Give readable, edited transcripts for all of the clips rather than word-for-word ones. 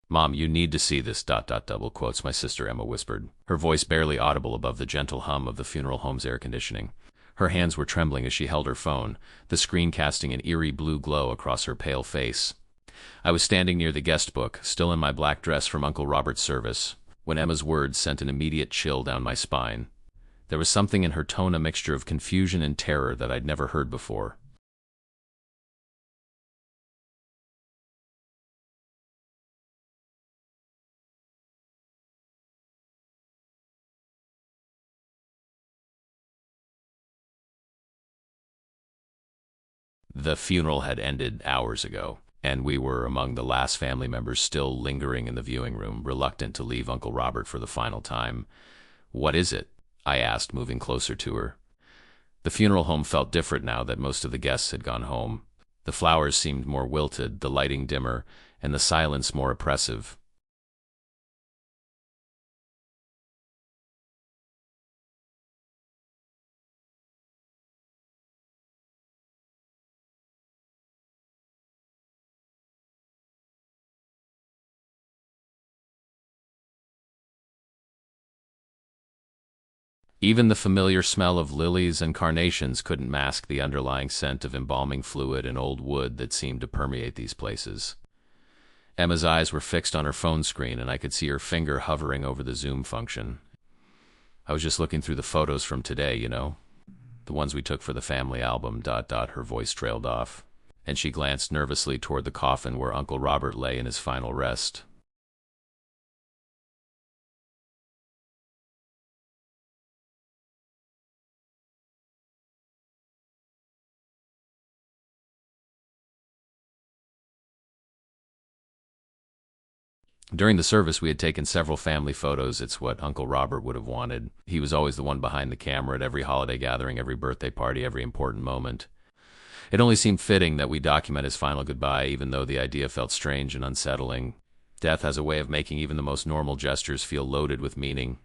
"Mom, you need to see this, double quotes," my sister Emma whispered, her voice barely audible above the gentle hum of the funeral home's air conditioning. Her hands were trembling as she held her phone, the screen casting an eerie blue glow across her pale face. I was standing near the guest book, still in my black dress from Uncle Robert's service, when Emma's words sent an immediate chill down my spine. There was something in her tone, a mixture of confusion and terror that I'd never heard before. The funeral had ended hours ago, and we were among the last family members still lingering in the viewing room, reluctant to leave Uncle Robert for the final time. "What is it?" I asked, moving closer to her. The funeral home felt different now that most of the guests had gone home. The flowers seemed more wilted, the lighting dimmer, and the silence more oppressive. Even the familiar smell of lilies and carnations couldn't mask the underlying scent of embalming fluid and old wood that seemed to permeate these places. Emma's eyes were fixed on her phone screen, and I could see her finger hovering over the zoom function. "I was just looking through the photos from today, you know. The ones we took for the family album, Her voice trailed off, and she glanced nervously toward the coffin where Uncle Robert lay in his final rest. During the service, we had taken several family photos. It's what Uncle Robert would have wanted. He was always the one behind the camera at every holiday gathering, every birthday party, every important moment. It only seemed fitting that we document his final goodbye, even though the idea felt strange and unsettling. Death has a way of making even the most normal gestures feel loaded with meaning.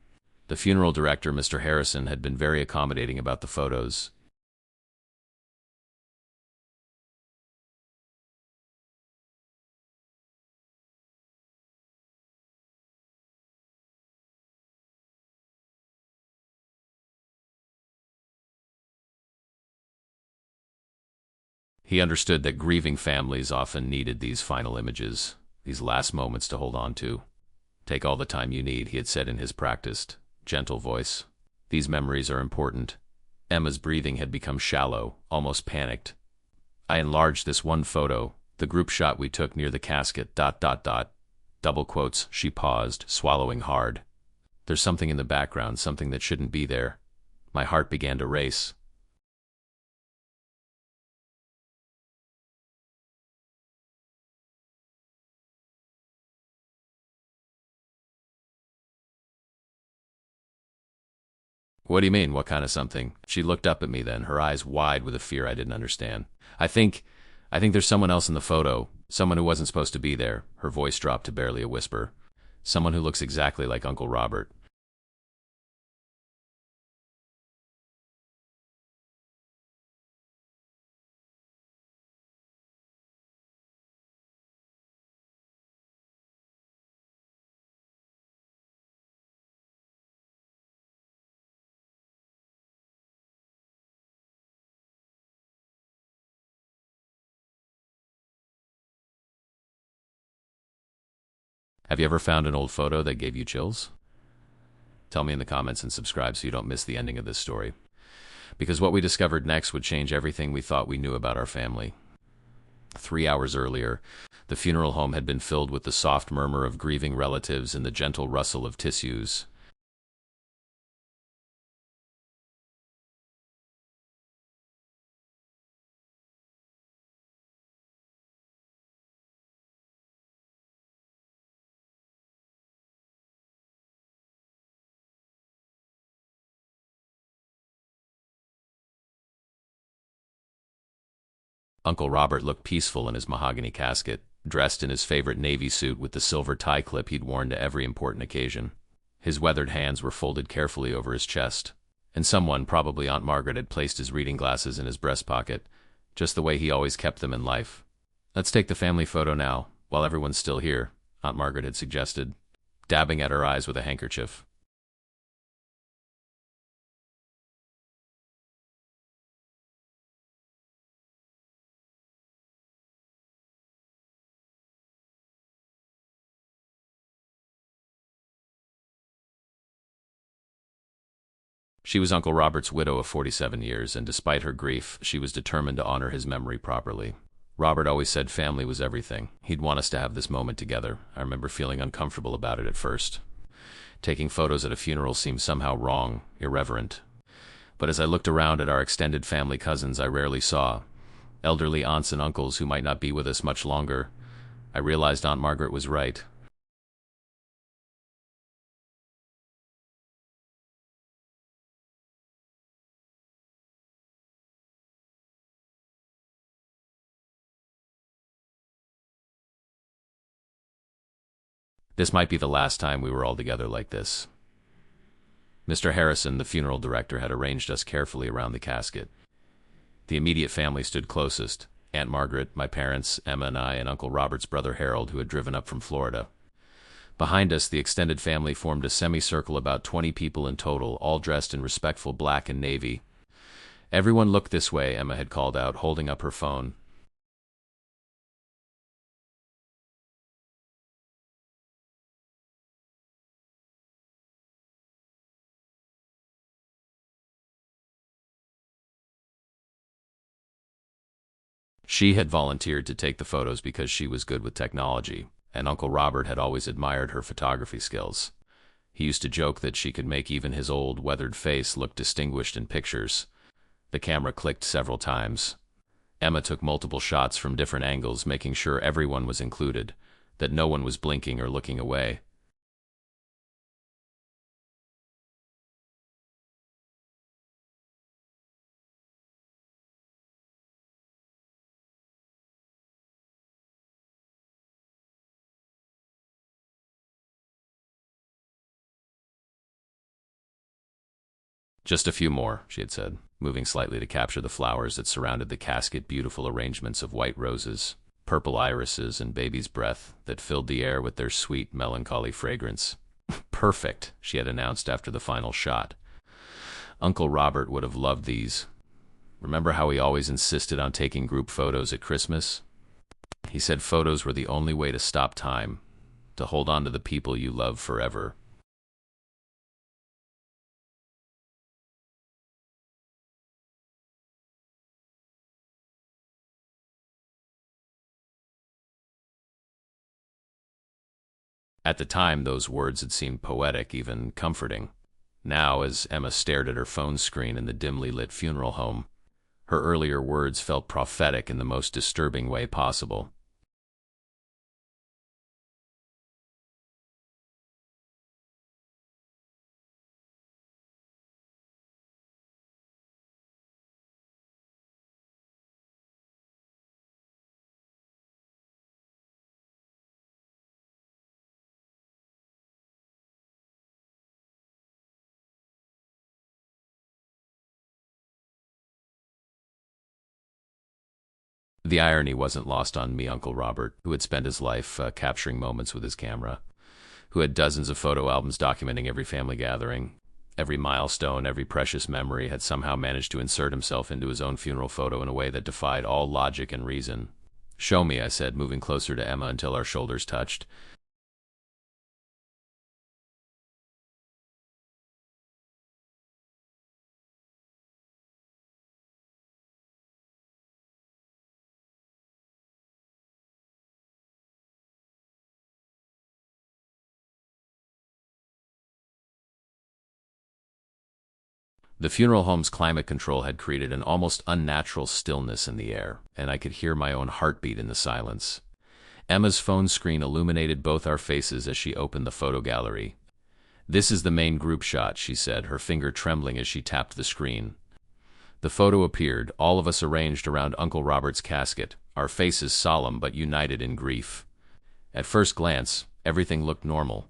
The funeral director, Mr. Harrison, had been very accommodating about the photos. He understood that grieving families often needed these final images, these last moments to hold on to. "Take all the time you need," he had said in his practiced, gentle voice. "These memories are important." Emma's breathing had become shallow, almost panicked. I enlarged this one photo, the group shot we took near the casket, double quotes, she paused, swallowing hard. "There's something in the background, something that shouldn't be there." My heart began to race. "What do you mean, what kind of something?" She looked up at me then, her eyes wide with a fear I didn't understand. I think there's someone else in the photo, someone who wasn't supposed to be there." Her voice dropped to barely a whisper. "Someone who looks exactly like Uncle Robert." Have you ever found an old photo that gave you chills? Tell me in the comments and subscribe so you don't miss the ending of this story. Because what we discovered next would change everything we thought we knew about our family. 3 hours earlier, the funeral home had been filled with the soft murmur of grieving relatives and the gentle rustle of tissues. Uncle Robert looked peaceful in his mahogany casket, dressed in his favorite navy suit with the silver tie clip he'd worn to every important occasion. His weathered hands were folded carefully over his chest, and someone, probably Aunt Margaret, had placed his reading glasses in his breast pocket, just the way he always kept them in life. "Let's take the family photo now, while everyone's still here," Aunt Margaret had suggested, dabbing at her eyes with a handkerchief. She was Uncle Robert's widow of 47 years, and despite her grief, she was determined to honor his memory properly. Robert always said family was everything. He'd want us to have this moment together. I remember feeling uncomfortable about it at first. Taking photos at a funeral seemed somehow wrong, irreverent. But as I looked around at our extended family cousins I rarely saw, elderly aunts and uncles who might not be with us much longer, I realized Aunt Margaret was right. This might be the last time we were all together like this. Mr. Harrison, the funeral director, had arranged us carefully around the casket. The immediate family stood closest: Aunt Margaret, my parents, Emma and I, and Uncle Robert's brother Harold, who had driven up from Florida. Behind us, the extended family formed a semicircle, about 20 people in total, all dressed in respectful black and navy. "Everyone look this way," Emma had called out, holding up her phone. She had volunteered to take the photos because she was good with technology, and Uncle Robert had always admired her photography skills. He used to joke that she could make even his old, weathered face look distinguished in pictures. The camera clicked several times. Emma took multiple shots from different angles, making sure everyone was included, that no one was blinking or looking away. "Just a few more," she had said, moving slightly to capture the flowers that surrounded the casket, beautiful arrangements of white roses, purple irises, and baby's breath that filled the air with their sweet, melancholy fragrance. "Perfect," she had announced after the final shot. "Uncle Robert would have loved these. Remember how he always insisted on taking group photos at Christmas? He said photos were the only way to stop time, to hold on to the people you love forever." At the time, those words had seemed poetic, even comforting. Now, as Emma stared at her phone screen in the dimly lit funeral home, her earlier words felt prophetic in the most disturbing way possible. The irony wasn't lost on me. Uncle Robert, who had spent his life capturing moments with his camera, who had dozens of photo albums documenting every family gathering, every milestone, every precious memory, had somehow managed to insert himself into his own funeral photo in a way that defied all logic and reason. "Show me," I said, moving closer to Emma until our shoulders touched. The funeral home's climate control had created an almost unnatural stillness in the air, and I could hear my own heartbeat in the silence. Emma's phone screen illuminated both our faces as she opened the photo gallery. "This is the main group shot," she said, her finger trembling as she tapped the screen. The photo appeared, all of us arranged around Uncle Robert's casket, our faces solemn but united in grief. At first glance, everything looked normal.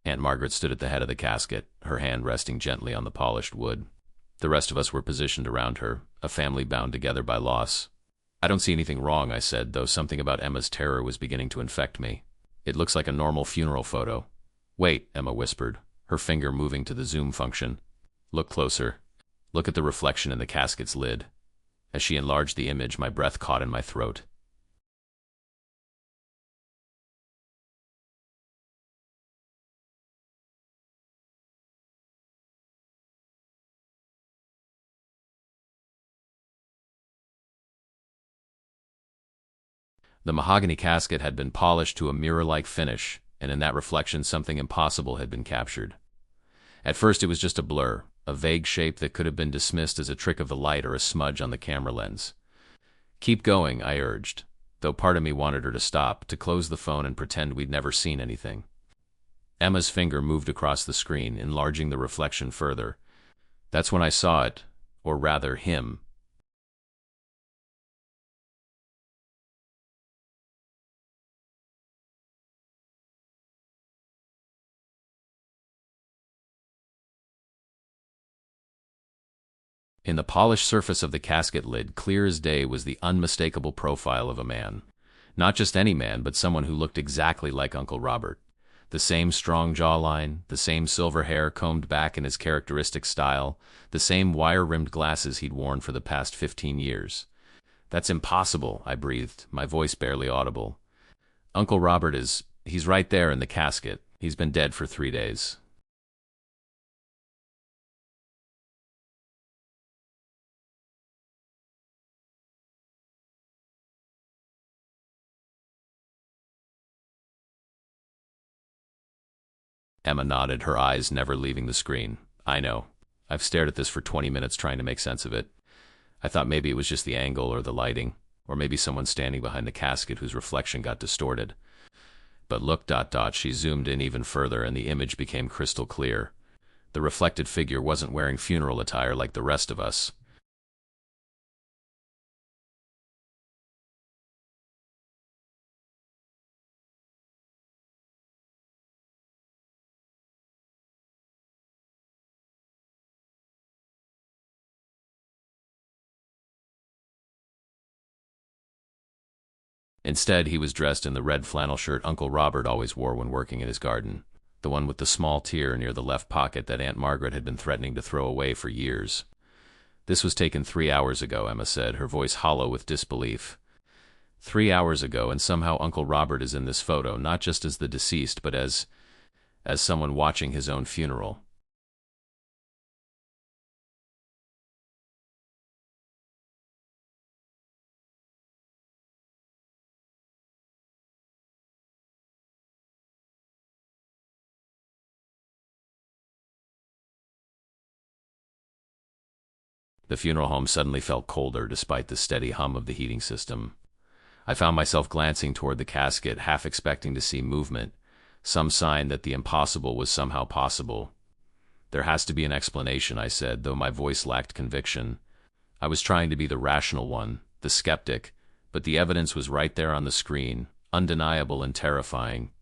Aunt Margaret stood at the head of the casket, her hand resting gently on the polished wood. The rest of us were positioned around her, a family bound together by loss. "I don't see anything wrong," I said, though something about Emma's terror was beginning to infect me. "It looks like a normal funeral photo." "Wait," Emma whispered, her finger moving to the zoom function. "Look closer. Look at the reflection in the casket's lid." As she enlarged the image, my breath caught in my throat. The mahogany casket had been polished to a mirror-like finish, and in that reflection something impossible had been captured. At first it was just a blur, a vague shape that could have been dismissed as a trick of the light or a smudge on the camera lens. "Keep going," I urged, though part of me wanted her to stop, to close the phone and pretend we'd never seen anything. Emma's finger moved across the screen, enlarging the reflection further. That's when I saw it, or rather, him. In the polished surface of the casket lid, clear as day, was the unmistakable profile of a man. Not just any man, but someone who looked exactly like Uncle Robert. The same strong jawline, the same silver hair combed back in his characteristic style, the same wire-rimmed glasses he'd worn for the past 15 years. "That's impossible," I breathed, my voice barely audible. "Uncle Robert he's right there in the casket. He's been dead for 3 days." Emma nodded, her eyes never leaving the screen. "I know. I've stared at this for 20 minutes trying to make sense of it. I thought maybe it was just the angle or the lighting, or maybe someone standing behind the casket whose reflection got distorted. But look, ... She zoomed in even further, and the image became crystal clear. The reflected figure wasn't wearing funeral attire like the rest of us. Instead, he was dressed in the red flannel shirt Uncle Robert always wore when working in his garden, the one with the small tear near the left pocket that Aunt Margaret had been threatening to throw away for years. "This was taken 3 hours ago," Emma said, her voice hollow with disbelief. 3 hours ago, and somehow Uncle Robert is in this photo, not just as the deceased, but as someone watching his own funeral. The funeral home suddenly felt colder despite the steady hum of the heating system. I found myself glancing toward the casket, half expecting to see movement, some sign that the impossible was somehow possible. "There has to be an explanation," I said, though my voice lacked conviction. I was trying to be the rational one, the skeptic, but the evidence was right there on the screen, undeniable and terrifying.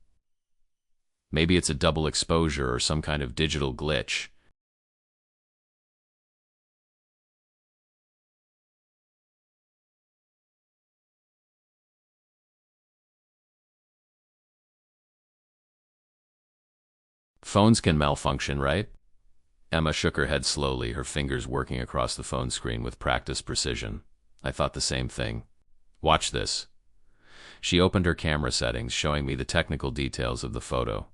"Maybe it's a double exposure or some kind of digital glitch." "Phones can malfunction, right?" Emma shook her head slowly, her fingers working across the phone screen with practiced precision. I thought the same thing. "Watch this." She opened her camera settings, showing me the technical details of the photo.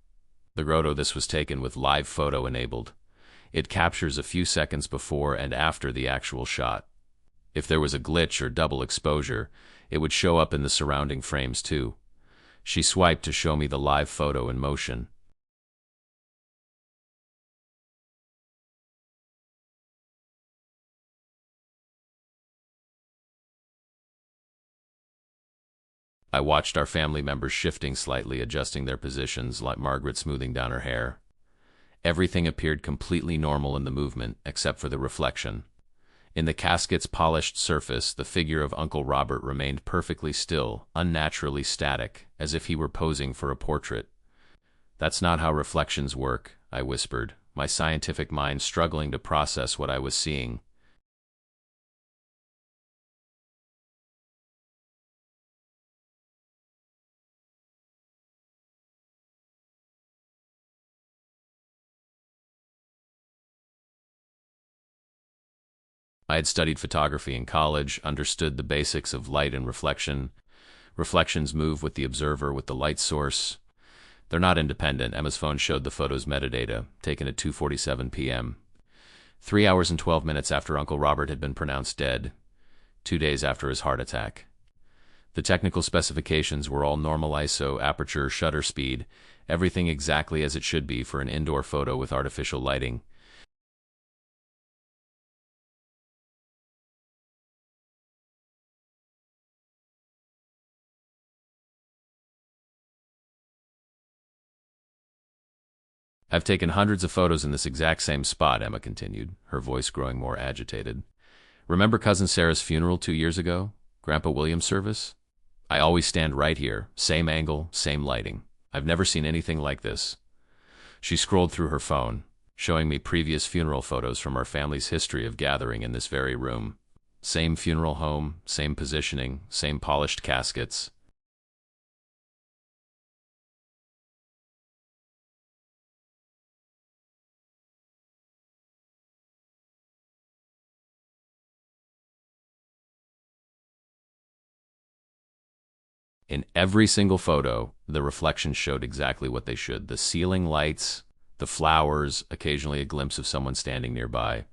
This was taken with live photo enabled. It captures a few seconds before and after the actual shot. If there was a glitch or double exposure, it would show up in the surrounding frames too. She swiped to show me the live photo in motion. I watched our family members shifting slightly, adjusting their positions, like Margaret smoothing down her hair. Everything appeared completely normal in the movement, except for the reflection. In the casket's polished surface, the figure of Uncle Robert remained perfectly still, unnaturally static, as if he were posing for a portrait. That's not how reflections work, I whispered, my scientific mind struggling to process what I was seeing. I had studied photography in college, understood the basics of light and reflection. Reflections move with the observer, with the light source. They're not independent. Emma's phone showed the photo's metadata, taken at 2:47 p.m. 3 hours and 12 minutes after Uncle Robert had been pronounced dead, 2 days after his heart attack. The technical specifications were all normal ISO, aperture, shutter speed, everything exactly as it should be for an indoor photo with artificial lighting. I've taken hundreds of photos in this exact same spot, Emma continued, her voice growing more agitated. Remember Cousin Sarah's funeral 2 years ago? Grandpa William's service? I always stand right here, same angle, same lighting. I've never seen anything like this. She scrolled through her phone, showing me previous funeral photos from our family's history of gathering in this very room. Same funeral home, same positioning, same polished caskets. In every single photo, the reflections showed exactly what they should. The ceiling lights, the flowers, occasionally a glimpse of someone standing nearby.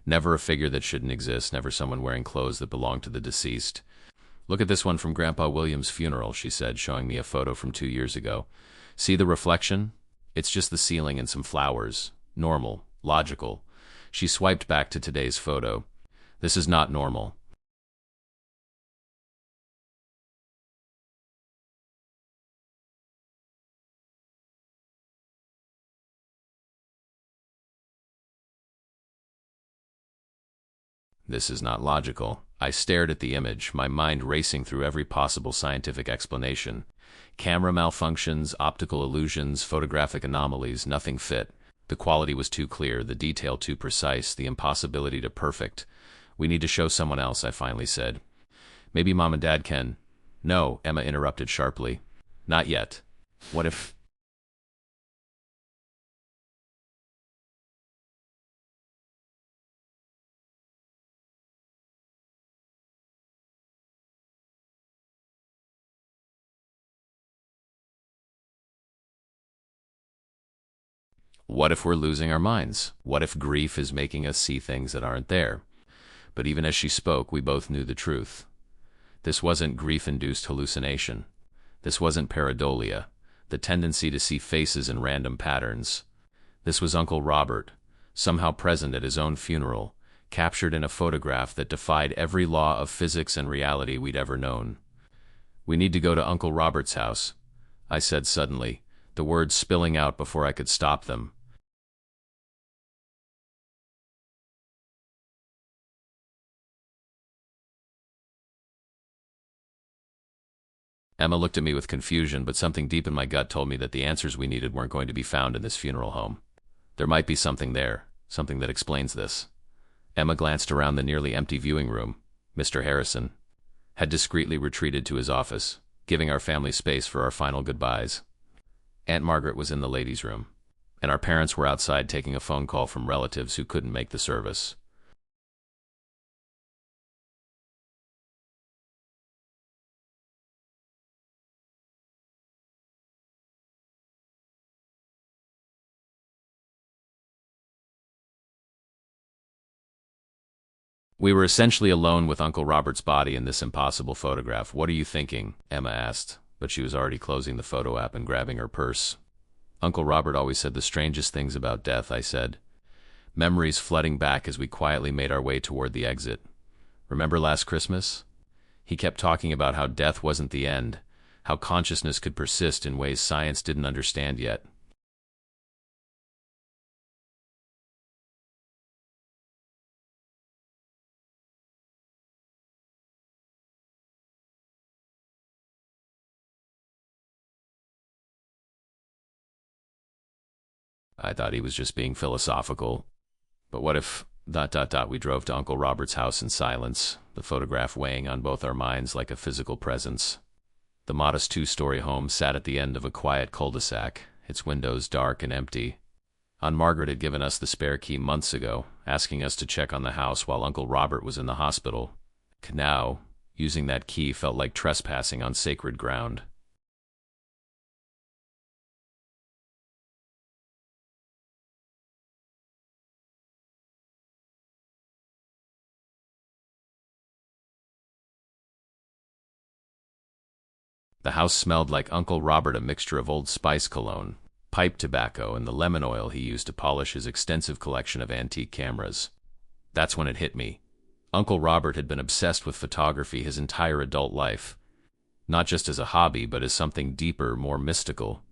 Never a figure that shouldn't exist, never someone wearing clothes that belonged to the deceased. Look at this one from Grandpa William's funeral, she said, showing me a photo from 2 years ago. See the reflection? It's just the ceiling and some flowers. Normal. Logical. She swiped back to today's photo. This is not normal. This is not logical. I stared at the image, my mind racing through every possible scientific explanation. Camera malfunctions, optical illusions, photographic anomalies, nothing fit. The quality was too clear, the detail too precise, the impossibility to perfect. We need to show someone else, I finally said. Maybe Mom and Dad can. No, Emma interrupted sharply. Not yet. What if... What if we're losing our minds? What if grief is making us see things that aren't there? But even as she spoke, we both knew the truth. This wasn't grief-induced hallucination. This wasn't pareidolia, the tendency to see faces in random patterns. This was Uncle Robert, somehow present at his own funeral, captured in a photograph that defied every law of physics and reality we'd ever known. We need to go to Uncle Robert's house, I said suddenly, the words spilling out before I could stop them. Emma looked at me with confusion, but something deep in my gut told me that the answers we needed weren't going to be found in this funeral home. There might be something there, something that explains this. Emma glanced around the nearly empty viewing room. Mr. Harrison had discreetly retreated to his office, giving our family space for our final goodbyes. Aunt Margaret was in the ladies' room, and our parents were outside taking a phone call from relatives who couldn't make the service. We were essentially alone with Uncle Robert's body in this impossible photograph. What are you thinking? Emma asked, but she was already closing the photo app and grabbing her purse. Uncle Robert always said the strangest things about death, I said, memories flooding back as we quietly made our way toward the exit. Remember last Christmas? He kept talking about how death wasn't the end, how consciousness could persist in ways science didn't understand yet. I thought he was just being philosophical. But what if... We drove to Uncle Robert's house in silence, the photograph weighing on both our minds like a physical presence. The modest two-story home sat at the end of a quiet cul-de-sac, its windows dark and empty. Aunt Margaret had given us the spare key months ago, asking us to check on the house while Uncle Robert was in the hospital. Now, using that key felt like trespassing on sacred ground. The house smelled like Uncle Robert, a mixture of Old Spice cologne, pipe tobacco, and the lemon oil he used to polish his extensive collection of antique cameras. That's when it hit me. Uncle Robert had been obsessed with photography his entire adult life, not just as a hobby, but as something deeper, more mystical.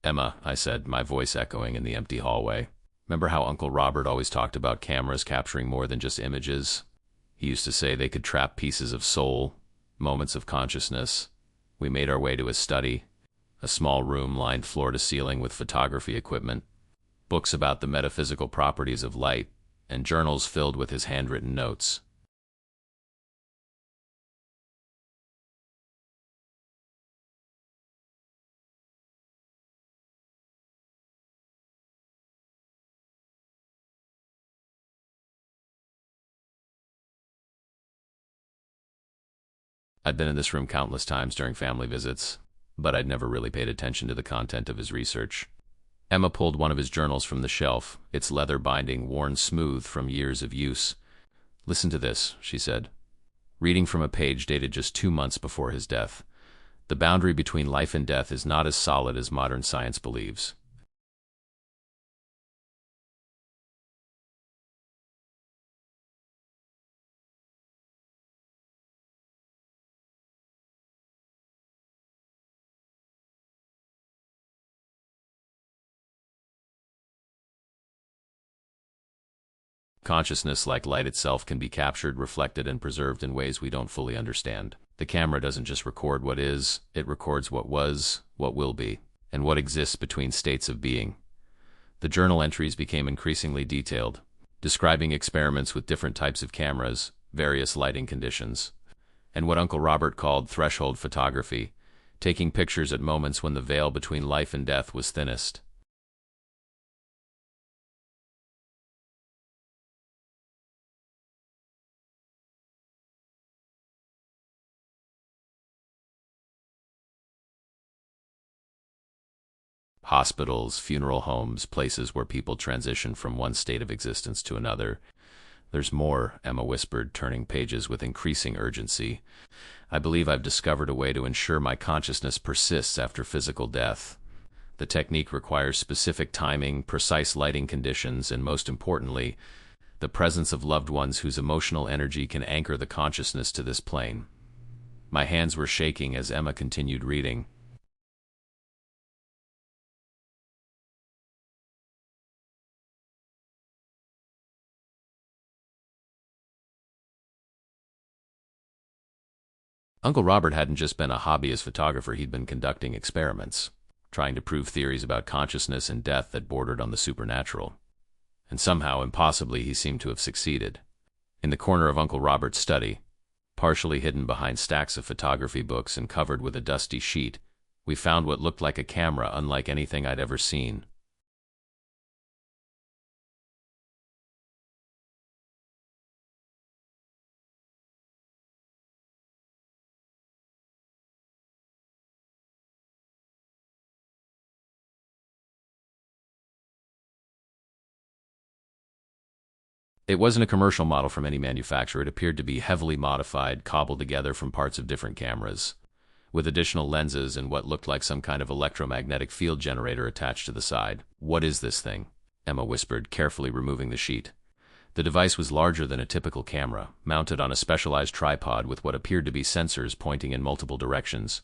"Emma," I said, my voice echoing in the empty hallway. "Remember how Uncle Robert always talked about cameras capturing more than just images? He used to say they could trap pieces of soul, moments of consciousness." We made our way to his study, a small room lined floor to ceiling with photography equipment, books about the metaphysical properties of light, and journals filled with his handwritten notes. I'd been in this room countless times during family visits, but I'd never really paid attention to the content of his research. Emma pulled one of his journals from the shelf, its leather binding worn smooth from years of use. "Listen to this," she said, reading from a page dated just 2 months before his death. "The boundary between life and death is not as solid as modern science believes. Consciousness, like light itself, can be captured, reflected, and preserved in ways we don't fully understand. The camera doesn't just record what is, it records what was, what will be, and what exists between states of being." The journal entries became increasingly detailed, describing experiments with different types of cameras, various lighting conditions, and what Uncle Robert called threshold photography, taking pictures at moments when the veil between life and death was thinnest. Hospitals, funeral homes, places where people transition from one state of existence to another. "There's more," Emma whispered, turning pages with increasing urgency. "I believe I've discovered a way to ensure my consciousness persists after physical death. The technique requires specific timing, precise lighting conditions, and most importantly, the presence of loved ones whose emotional energy can anchor the consciousness to this plane." My hands were shaking as Emma continued reading. Uncle Robert hadn't just been a hobbyist photographer, he'd been conducting experiments, trying to prove theories about consciousness and death that bordered on the supernatural. And somehow, impossibly, he seemed to have succeeded. In the corner of Uncle Robert's study, partially hidden behind stacks of photography books and covered with a dusty sheet, we found what looked like a camera unlike anything I'd ever seen. It wasn't a commercial model from any manufacturer. It appeared to be heavily modified, cobbled together from parts of different cameras, with additional lenses and what looked like some kind of electromagnetic field generator attached to the side. "What is this thing?" Emma whispered, carefully removing the sheet. The device was larger than a typical camera, mounted on a specialized tripod with what appeared to be sensors pointing in multiple directions.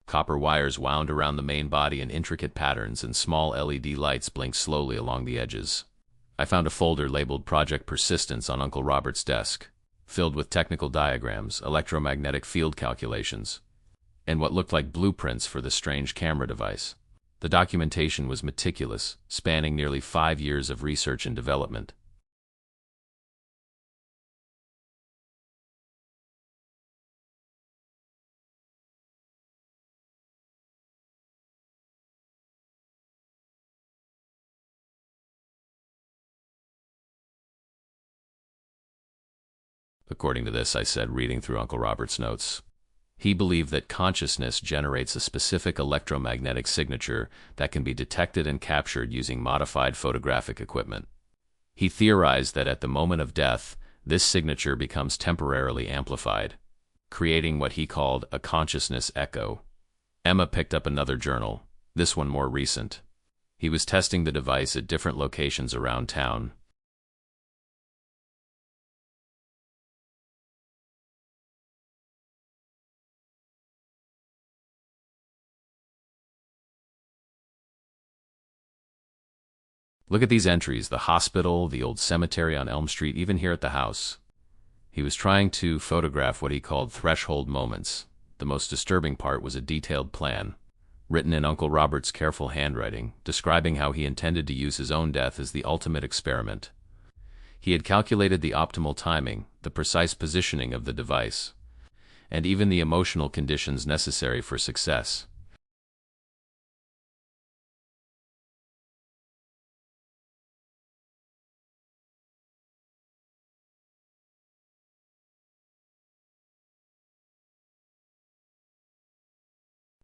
Copper wires wound around the main body in intricate patterns, and small LED lights blinked slowly along the edges. I found a folder labeled Project Persistence on Uncle Robert's desk, filled with technical diagrams, electromagnetic field calculations, and what looked like blueprints for the strange camera device. The documentation was meticulous, spanning nearly 5 years of research and development. According to this, I said, reading through Uncle Robert's notes, he believed that consciousness generates a specific electromagnetic signature that can be detected and captured using modified photographic equipment. He theorized that at the moment of death, this signature becomes temporarily amplified, creating what he called a consciousness echo. Emma picked up another journal, this one more recent. He was testing the device at different locations around town. Look at these entries: the hospital, the old cemetery on Elm Street, even here at the house. He was trying to photograph what he called threshold moments. The most disturbing part was a detailed plan, written in Uncle Robert's careful handwriting, describing how he intended to use his own death as the ultimate experiment. He had calculated the optimal timing, the precise positioning of the device, and even the emotional conditions necessary for success.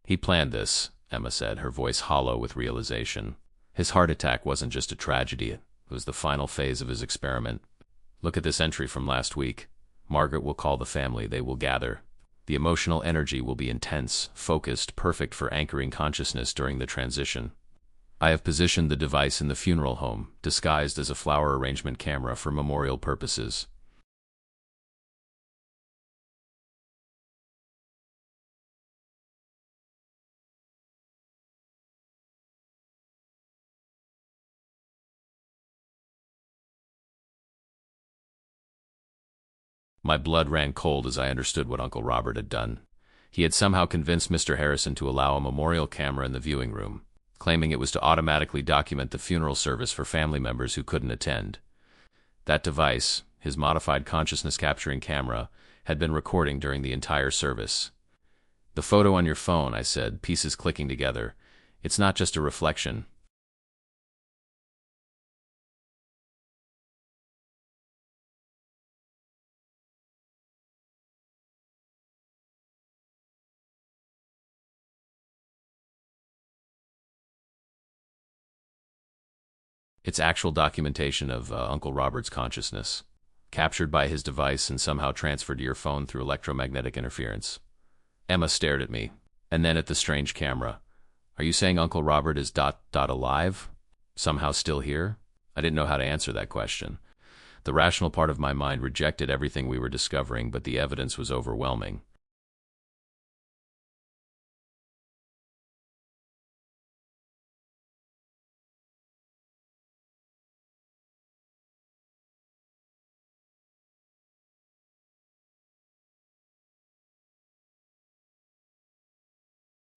He planned this, Emma said, her voice hollow with realization. His heart attack wasn't just a tragedy, it was the final phase of his experiment. Look at this entry from last week. Margaret will call the family, they will gather. The emotional energy will be intense, focused, perfect for anchoring consciousness during the transition. I have positioned the device in the funeral home, disguised as a flower arrangement camera for memorial purposes. My blood ran cold as I understood what Uncle Robert had done. He had somehow convinced Mr. Harrison to allow a memorial camera in the viewing room, claiming it was to automatically document the funeral service for family members who couldn't attend. That device, his modified consciousness capturing camera, had been recording during the entire service. The photo on your phone, I said, pieces clicking together. It's not just a reflection. It's actual documentation of Uncle Robert's consciousness, captured by his device and somehow transferred to your phone through electromagnetic interference. Emma stared at me, and then at the strange camera. Are you saying Uncle Robert is alive? Somehow still here? I didn't know how to answer that question. The rational part of my mind rejected everything we were discovering, but the evidence was overwhelming.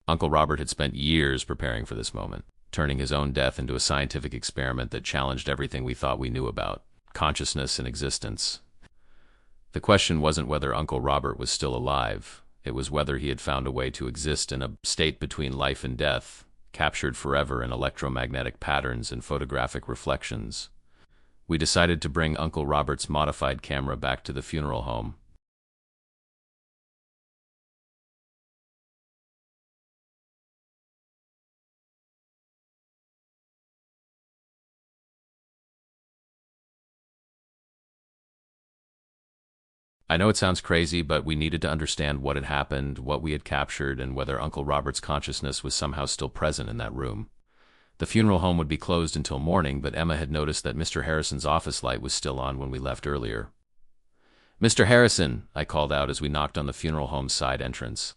Uncle Robert had spent years preparing for this moment, turning his own death into a scientific experiment that challenged everything we thought we knew about consciousness and existence. The question wasn't whether Uncle Robert was still alive. It was whether he had found a way to exist in a state between life and death, captured forever in electromagnetic patterns and photographic reflections. We decided to bring Uncle Robert's modified camera back to the funeral home. I know it sounds crazy, but we needed to understand what had happened, what we had captured, and whether Uncle Robert's consciousness was somehow still present in that room. The funeral home would be closed until morning, but Emma had noticed that Mr. Harrison's office light was still on when we left earlier. "Mr. Harrison," I called out as we knocked on the funeral home's side entrance.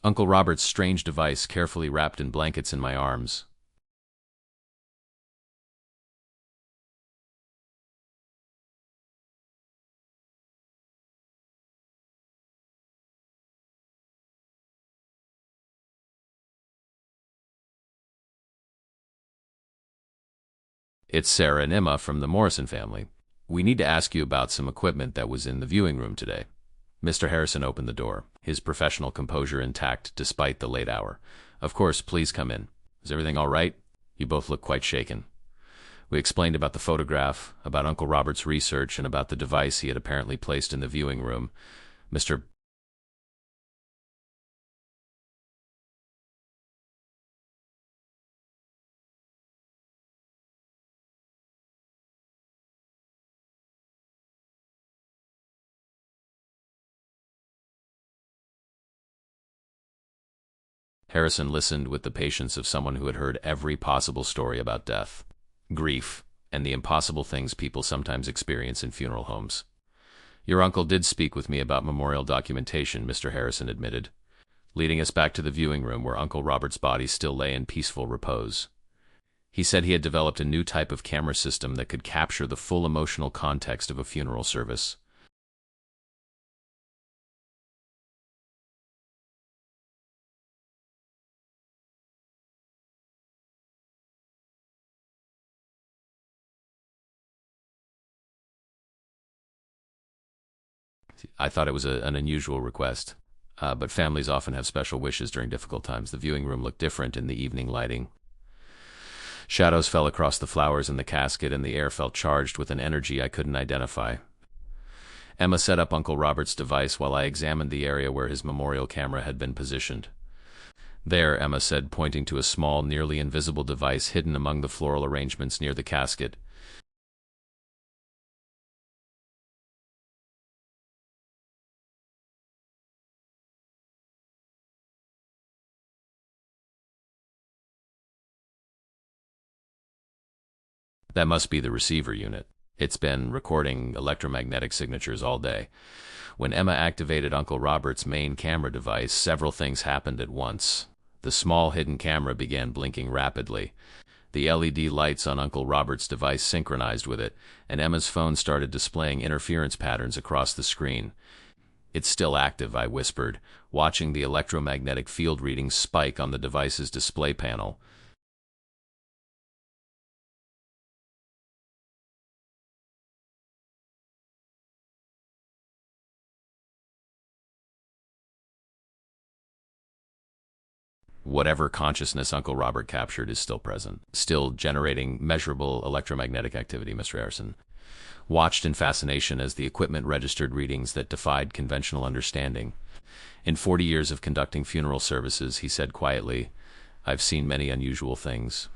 Uncle Robert's strange device carefully wrapped in blankets in my arms. "It's Sarah and Emma from the Morrison family. We need to ask you about some equipment that was in the viewing room today." Mr. Harrison opened the door, his professional composure intact despite the late hour. "Of course, please come in. Is everything all right? You both look quite shaken." We explained about the photograph, about Uncle Robert's research, and about the device he had apparently placed in the viewing room. Mr. Harrison listened with the patience of someone who had heard every possible story about death, grief, and the impossible things people sometimes experience in funeral homes. "Your uncle did speak with me about memorial documentation," Mr. Harrison admitted, leading us back to the viewing room where Uncle Robert's body still lay in peaceful repose. He said he had developed a new type of camera system that could capture the full emotional context of a funeral service. I thought it was an unusual request, but families often have special wishes during difficult times. The viewing room looked different in the evening lighting. Shadows fell across the flowers in the casket, and the air felt charged with an energy I couldn't identify. Emma set up Uncle Robert's device while I examined the area where his memorial camera had been positioned. "There," Emma said, pointing to a small, nearly invisible device hidden among the floral arrangements near the casket. "That must be the receiver unit. It's been recording electromagnetic signatures all day." When Emma activated Uncle Robert's main camera device, several things happened at once. The small hidden camera began blinking rapidly. The LED lights on Uncle Robert's device synchronized with it, and Emma's phone started displaying interference patterns across the screen. "It's still active," I whispered, watching the electromagnetic field readings spike on the device's display panel. "Whatever consciousness Uncle Robert captured is still present, still generating measurable electromagnetic activity," Mr. Harrison watched in fascination as the equipment registered readings that defied conventional understanding. "In 40 years of conducting funeral services," he said quietly, "I've seen many unusual things.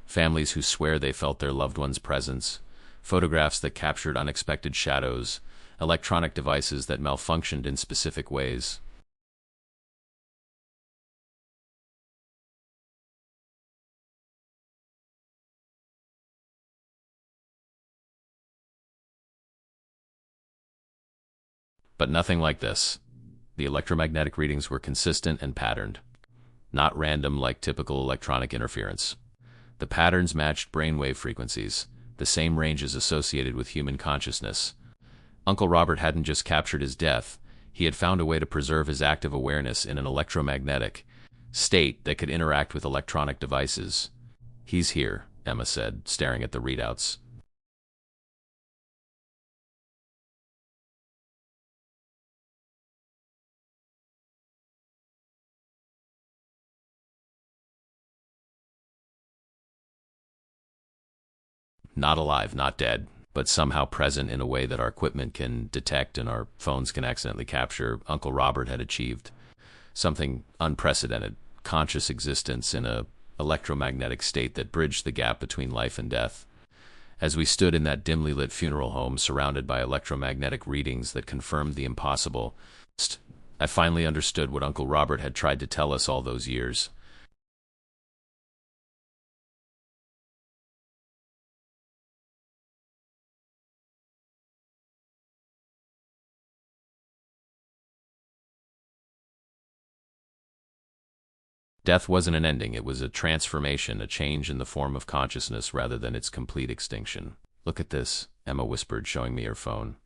Families who swear they felt their loved one's presence, photographs that captured unexpected shadows, electronic devices that malfunctioned in specific ways." But nothing like this. The electromagnetic readings were consistent and patterned, not random like typical electronic interference. The patterns matched brainwave frequencies, the same ranges associated with human consciousness. Uncle Robert hadn't just captured his death, he had found a way to preserve his active awareness in an electromagnetic state that could interact with electronic devices. "He's here," Emma said, staring at the readouts. "Not alive, not dead, but somehow present in a way that our equipment can detect and our phones can accidentally capture." Uncle Robert had achieved something unprecedented, conscious existence in a electromagnetic state that bridged the gap between life and death. As we stood in that dimly lit funeral home surrounded by electromagnetic readings that confirmed the impossible, I finally understood what Uncle Robert had tried to tell us all those years. Death wasn't an ending, it was a transformation, a change in the form of consciousness rather than its complete extinction. "Look at this," Emma whispered, showing me her phone.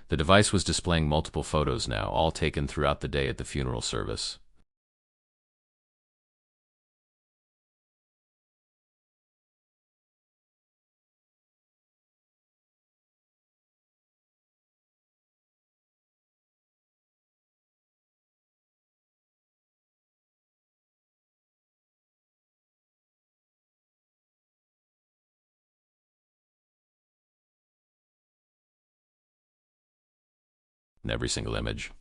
The device was displaying multiple photos now, all taken throughout the day at the funeral service. In every single image,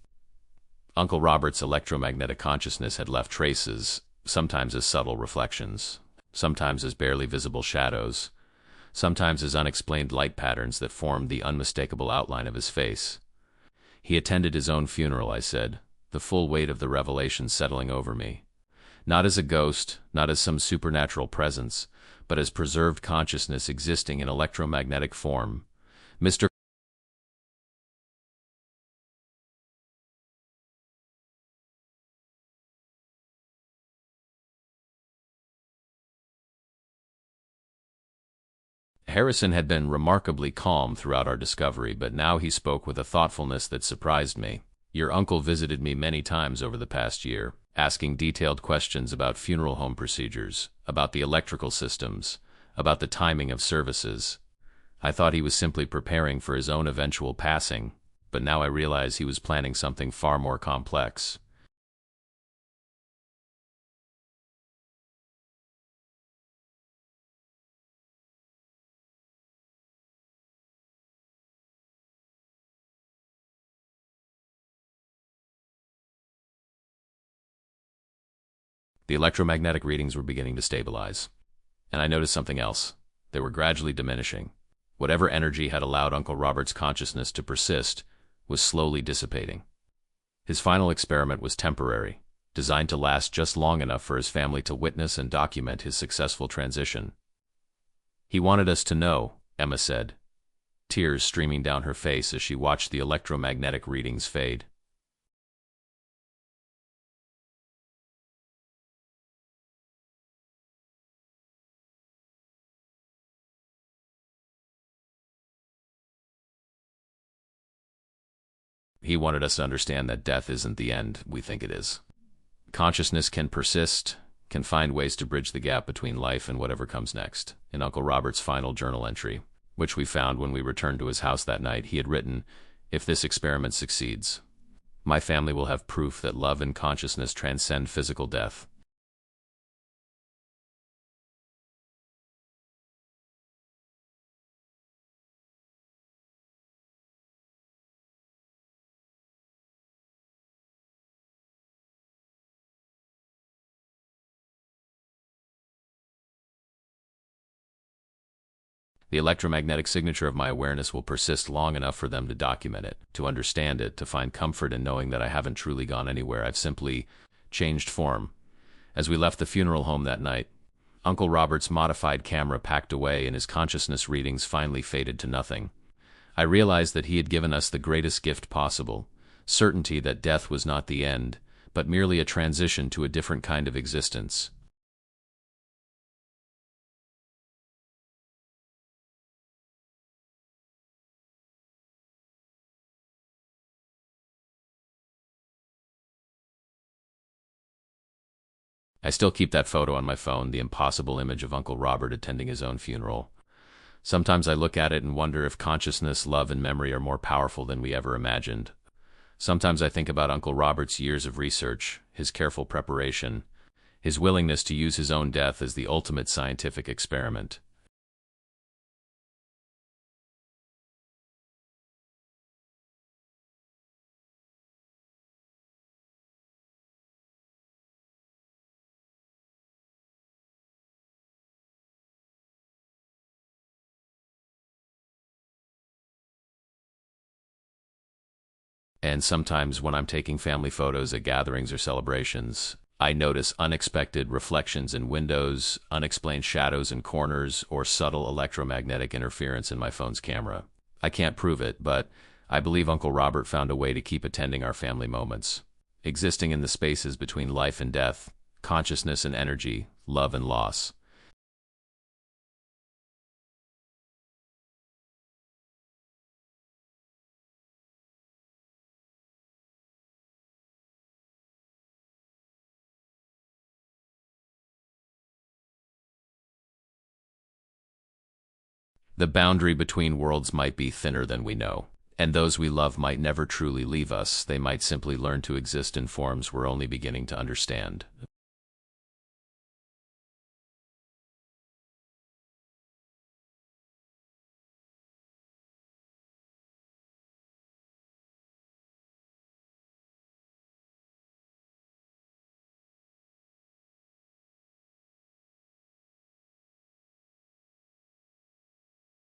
Uncle Robert's electromagnetic consciousness had left traces, sometimes as subtle reflections, sometimes as barely visible shadows, sometimes as unexplained light patterns that formed the unmistakable outline of his face. He attended his own funeral, I said, the full weight of the revelation settling over me. Not as a ghost, not as some supernatural presence, but as preserved consciousness existing in electromagnetic form. Mr. Harrison had been remarkably calm throughout our discovery, but now he spoke with a thoughtfulness that surprised me. "Your uncle visited me many times over the past year, asking detailed questions about funeral home procedures, about the electrical systems, about the timing of services. I thought he was simply preparing for his own eventual passing, but now I realize he was planning something far more complex." The electromagnetic readings were beginning to stabilize. And I noticed something else. They were gradually diminishing. Whatever energy had allowed Uncle Robert's consciousness to persist was slowly dissipating. His final experiment was temporary, designed to last just long enough for his family to witness and document his successful transition. "He wanted us to know," Emma said, tears streaming down her face as she watched the electromagnetic readings fade. "He wanted us to understand that death isn't the end we think it is. Consciousness can persist, can find ways to bridge the gap between life and whatever comes next." In Uncle Robert's final journal entry, which we found when we returned to his house that night, he had written, "If this experiment succeeds, my family will have proof that love and consciousness transcend physical death." The electromagnetic signature of my awareness will persist long enough for them to document it, to understand it, to find comfort in knowing that I haven't truly gone anywhere. I've simply changed form. As we left the funeral home that night, Uncle Robert's modified camera packed away and his consciousness readings finally faded to nothing. I realized that he had given us the greatest gift possible, certainty that death was not the end, but merely a transition to a different kind of existence. I still keep that photo on my phone, the impossible image of Uncle Robert attending his own funeral. Sometimes I look at it and wonder if consciousness, love, and memory are more powerful than we ever imagined. Sometimes I think about Uncle Robert's years of research, his careful preparation, his willingness to use his own death as the ultimate scientific experiment. And sometimes when I'm taking family photos at gatherings or celebrations, I notice unexpected reflections in windows, unexplained shadows in corners, or subtle electromagnetic interference in my phone's camera. I can't prove it, but I believe Uncle Robert found a way to keep attending our family moments, existing in the spaces between life and death, consciousness and energy, love and loss. The boundary between worlds might be thinner than we know, and those we love might never truly leave us. They might simply learn to exist in forms we're only beginning to understand.